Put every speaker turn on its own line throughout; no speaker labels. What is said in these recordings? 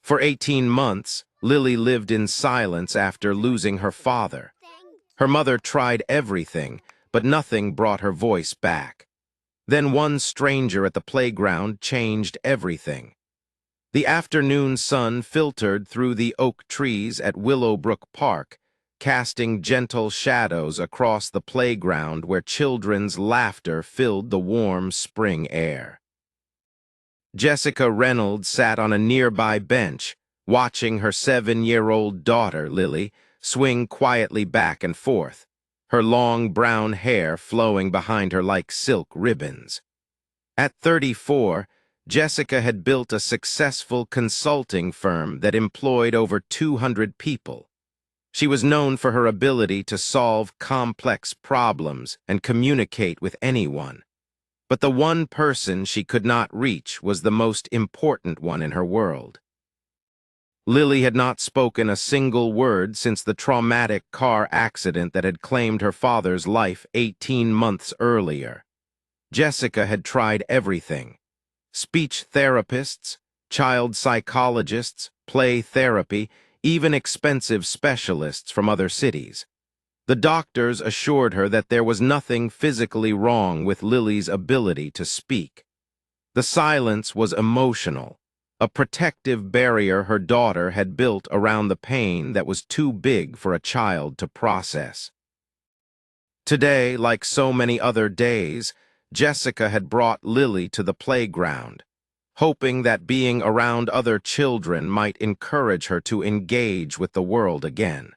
For 18 months, Lily lived in silence after losing her father. Her mother tried everything, but nothing brought her voice back. Then one stranger at the playground changed everything. The afternoon sun filtered through the oak trees at Willowbrook Park, casting gentle shadows across the playground where children's laughter filled the warm spring air. Jessica Reynolds sat on a nearby bench, watching her 7-year-old daughter, Lily, swing quietly back and forth, her long brown hair flowing behind her like silk ribbons. At 34, Jessica had built a successful consulting firm that employed over 200 people. She was known for her ability to solve complex problems and communicate with anyone. But the one person she could not reach was the most important one in her world. Lily had not spoken a single word since the traumatic car accident that had claimed her father's life 18 months earlier. Jessica had tried everything: speech therapists, child psychologists, play therapy, even expensive specialists from other cities. The doctors assured her that there was nothing physically wrong with Lily's ability to speak. The silence was emotional, a protective barrier her daughter had built around the pain that was too big for a child to process. Today, like so many other days, Jessica had brought Lily to the playground, hoping that being around other children might encourage her to engage with the world again.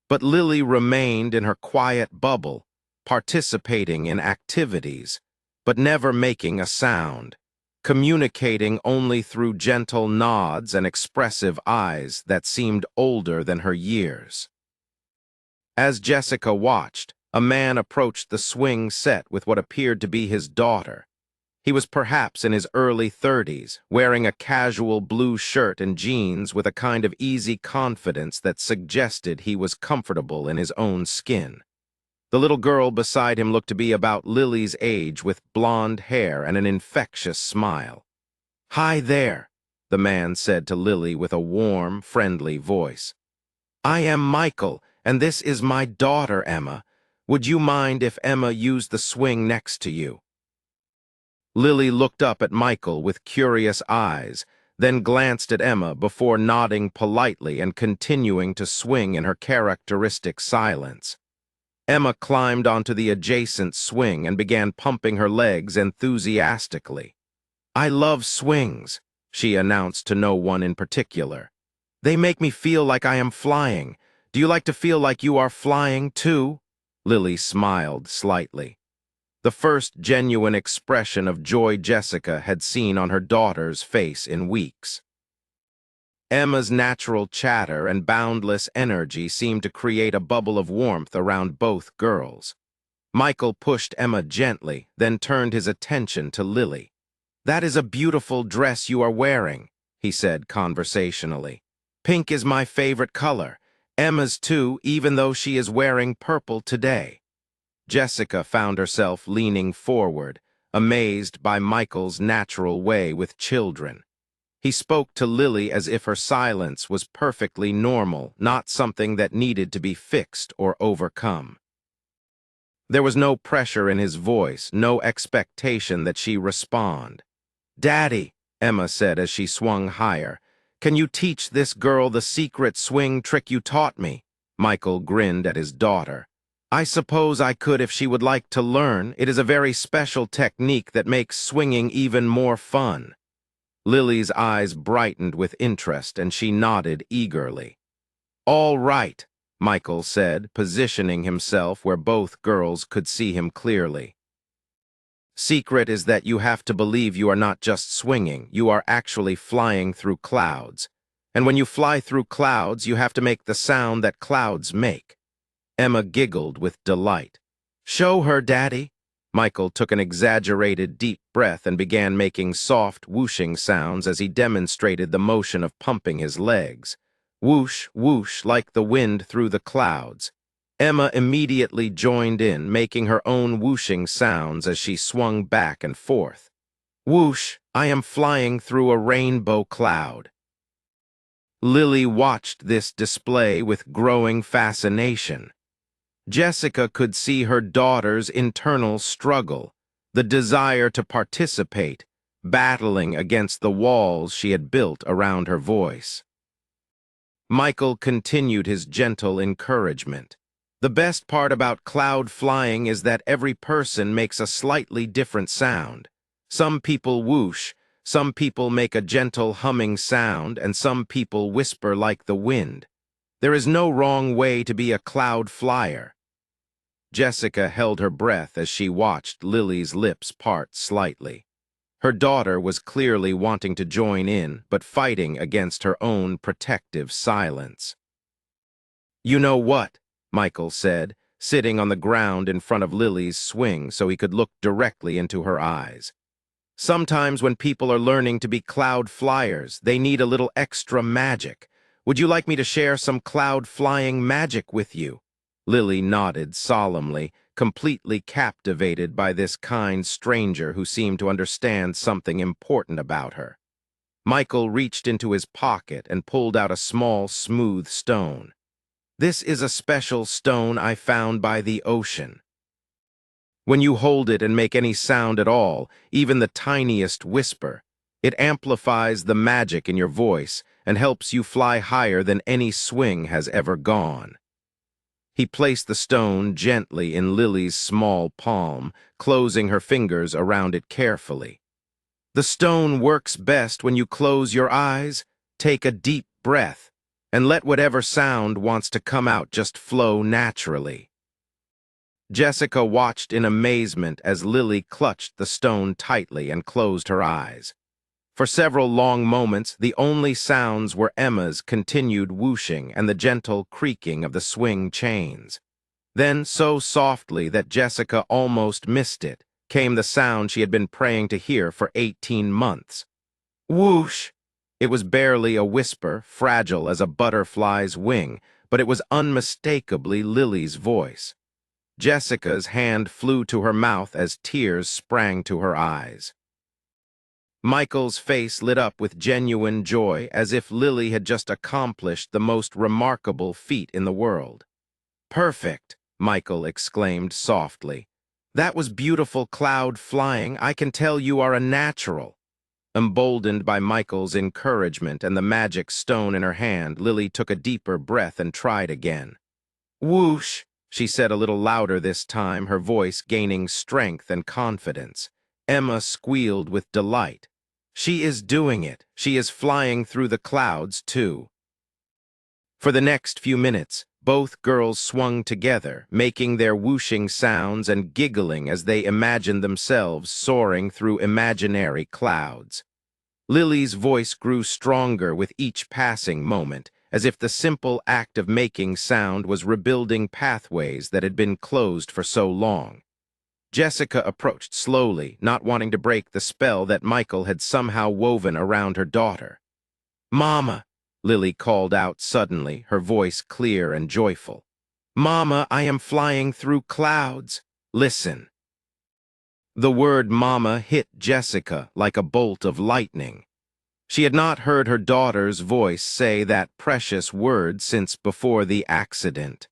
But Lily remained in her quiet bubble, participating in activities, but never making a sound, communicating only through gentle nods and expressive eyes that seemed older than her years. As Jessica watched, a man approached the swing set with what appeared to be his daughter. He was perhaps in his early 30s, wearing a casual blue shirt and jeans with a kind of easy confidence that suggested he was comfortable in his own skin. The little girl beside him looked to be about Lily's age, with blonde hair and an infectious smile. "Hi there," the man said to Lily with a warm, friendly voice. "I am Michael, and this is my daughter, Emma. Would you mind if Emma used the swing next to you?" Lily looked up at Michael with curious eyes, then glanced at Emma before nodding politely and continuing to swing in her characteristic silence. Emma climbed onto the adjacent swing and began pumping her legs enthusiastically. "I love swings," she announced to no one in particular. "They make me feel like I am flying. Do you like to feel like you are flying too?" Lily smiled slightly. The first genuine expression of joy Jessica had seen on her daughter's face in weeks. Emma's natural chatter and boundless energy seemed to create a bubble of warmth around both girls. Michael pushed Emma gently, then turned his attention to Lily. "That is a beautiful dress you are wearing," he said conversationally. "Pink is my favorite color. Emma's too, even though she is wearing purple today." Jessica found herself leaning forward, amazed by Michael's natural way with children. He spoke to Lily as if her silence was perfectly normal, not something that needed to be fixed or overcome. There was no pressure in his voice, no expectation that she respond. "Daddy," Emma said as she swung higher, "can you teach this girl the secret swing trick you taught me?" Michael grinned at his daughter. "I suppose I could if she would like to learn. It is a very special technique that makes swinging even more fun." Lily's eyes brightened with interest, and she nodded eagerly. "All right," Michael said, positioning himself where both girls could see him clearly. "Secret is that you have to believe you are not just swinging, you are actually flying through clouds. And when you fly through clouds, you have to make the sound that clouds make." Emma giggled with delight. "Show her, Daddy." Michael took an exaggerated deep breath and began making soft, whooshing sounds as he demonstrated the motion of pumping his legs. Whoosh, whoosh, like the wind through the clouds. Emma immediately joined in, making her own whooshing sounds as she swung back and forth. "Whoosh, I am flying through a rainbow cloud." Lily watched this display with growing fascination. Jessica could see her daughter's internal struggle, the desire to participate, battling against the walls she had built around her voice. Michael continued his gentle encouragement. The best part about cloud flying is that every person makes a slightly different sound. Some people whoosh, some people make a gentle humming sound, and some people whisper like the wind. There is no wrong way to be a cloud flyer. Jessica held her breath as she watched Lily's lips part slightly. Her daughter was clearly wanting to join in, but fighting against her own protective silence. "You know what?" Michael said, sitting on the ground in front of Lily's swing so he could look directly into her eyes. "Sometimes when people are learning to be cloud flyers, they need a little extra magic. Would you like me to share some cloud flying magic with you?" Lily nodded solemnly, completely captivated by this kind stranger who seemed to understand something important about her. Michael reached into his pocket and pulled out a small, smooth stone. "This is a special stone I found by the ocean. When you hold it and make any sound at all, even the tiniest whisper, it amplifies the magic in your voice and helps you fly higher than any swing has ever gone." He placed the stone gently in Lily's small palm, closing her fingers around it carefully. "The stone works best when you close your eyes, take a deep breath, and let whatever sound wants to come out just flow naturally." Jessica watched in amazement as Lily clutched the stone tightly and closed her eyes. For several long moments, the only sounds were Emma's continued whooshing and the gentle creaking of the swing chains. Then, so softly that Jessica almost missed it, came the sound she had been praying to hear for 18 months. Whoosh! It was barely a whisper, fragile as a butterfly's wing, but it was unmistakably Lily's voice. Jessica's hand flew to her mouth as tears sprang to her eyes. Michael's face lit up with genuine joy, as if Lily had just accomplished the most remarkable feat in the world. "Perfect," Michael exclaimed softly. "That was beautiful cloud flying. I can tell you are a natural." Emboldened by Michael's encouragement and the magic stone in her hand, Lily took a deeper breath and tried again. "Whoosh," she said a little louder this time, her voice gaining strength and confidence. Emma squealed with delight. "She is doing it. She is flying through the clouds, too." For the next few minutes, both girls swung together, making their whooshing sounds and giggling as they imagined themselves soaring through imaginary clouds. Lily's voice grew stronger with each passing moment, as if the simple act of making sound was rebuilding pathways that had been closed for so long. Jessica approached slowly, not wanting to break the spell that Michael had somehow woven around her daughter. "Mama," Lily called out suddenly, her voice clear and joyful. "Mama, I am flying through clouds. Listen." The word "mama" hit Jessica like a bolt of lightning. She had not heard her daughter's voice say that precious word since before the accident.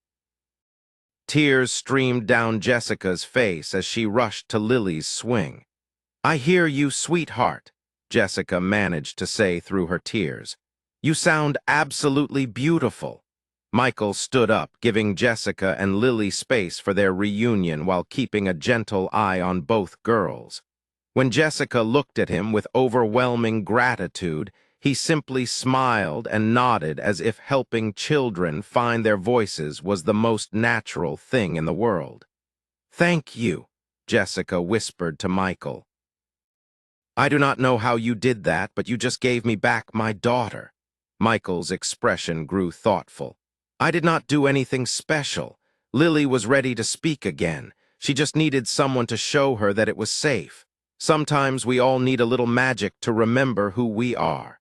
Tears streamed down Jessica's face as she rushed to Lily's swing. "I hear you, sweetheart," Jessica managed to say through her tears. "You sound absolutely beautiful." Michael stood up, giving Jessica and Lily space for their reunion while keeping a gentle eye on both girls. When Jessica looked at him with overwhelming gratitude, he simply smiled and nodded as if helping children find their voices was the most natural thing in the world. "Thank you," Jessica whispered to Michael. "I do not know how you did that, but you just gave me back my daughter." Michael's expression grew thoughtful. "I did not do anything special. Lily was ready to speak again. She just needed someone to show her that it was safe. Sometimes we all need a little magic to remember who we are."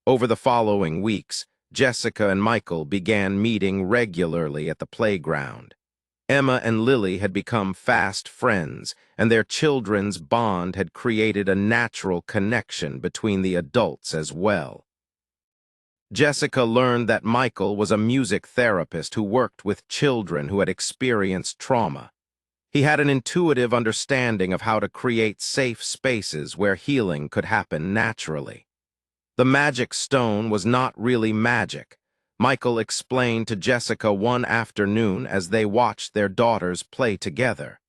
Over the following weeks, Jessica and Michael began meeting regularly at the playground. Emma and Lily had become fast friends, and their children's bond had created a natural connection between the adults as well. Jessica learned that Michael was a music therapist who worked with children who had experienced trauma. He had an intuitive understanding of how to create safe spaces where healing could happen naturally. The magic stone was not really magic. Michael explained to Jessica one afternoon as they watched their daughters play together.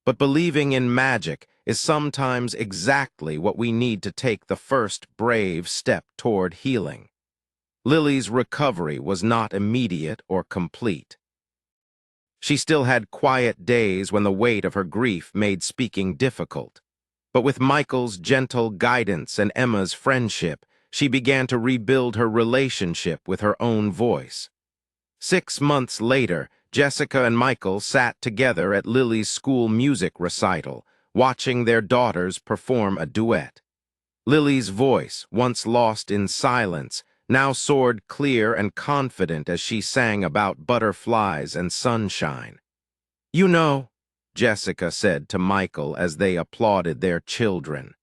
But believing in magic is sometimes exactly what we need to take the first brave step toward healing. Lily's recovery was not immediate or complete. She still had quiet days when the weight of her grief made speaking difficult. But with Michael's gentle guidance and Emma's friendship, she began to rebuild her relationship with her own voice. 6 months later, Jessica and Michael sat together at Lily's school music recital, watching their daughters perform a duet. Lily's voice, once lost in silence, now soared clear and confident as she sang about butterflies and sunshine. "You know," Jessica said to Michael as they applauded their children,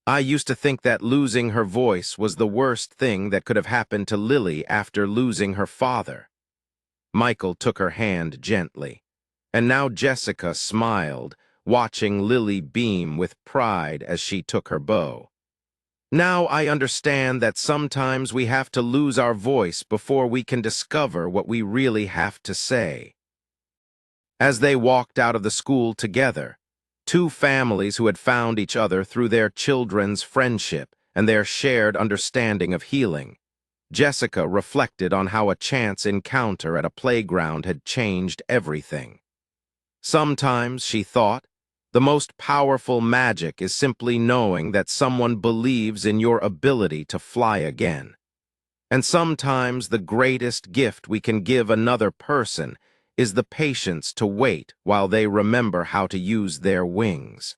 "I used to think that losing her voice was the worst thing that could have happened to Lily after losing her father." Michael took her hand gently, and now Jessica smiled, watching Lily beam with pride as she took her bow. "Now I understand that sometimes we have to lose our voice before we can discover what we really have to say." As they walked out of the school together, two families who had found each other through their children's friendship and their shared understanding of healing, Jessica reflected on how a chance encounter at a playground had changed everything. Sometimes, she thought, the most powerful magic is simply knowing that someone believes in your ability to fly again. And sometimes the greatest gift we can give another person is the patience to wait while they remember how to use their wings.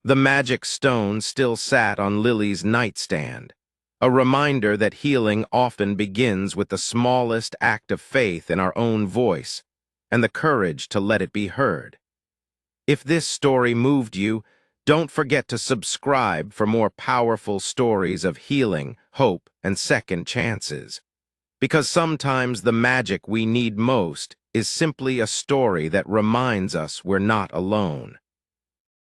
The magic stone still sat on Lily's nightstand, a reminder that healing often begins with the smallest act of faith in our own voice and the courage to let it be heard. If this story moved you, don't forget to subscribe for more powerful stories of healing, hope, and second chances. Because sometimes the magic we need most is simply a story that reminds us we're not alone.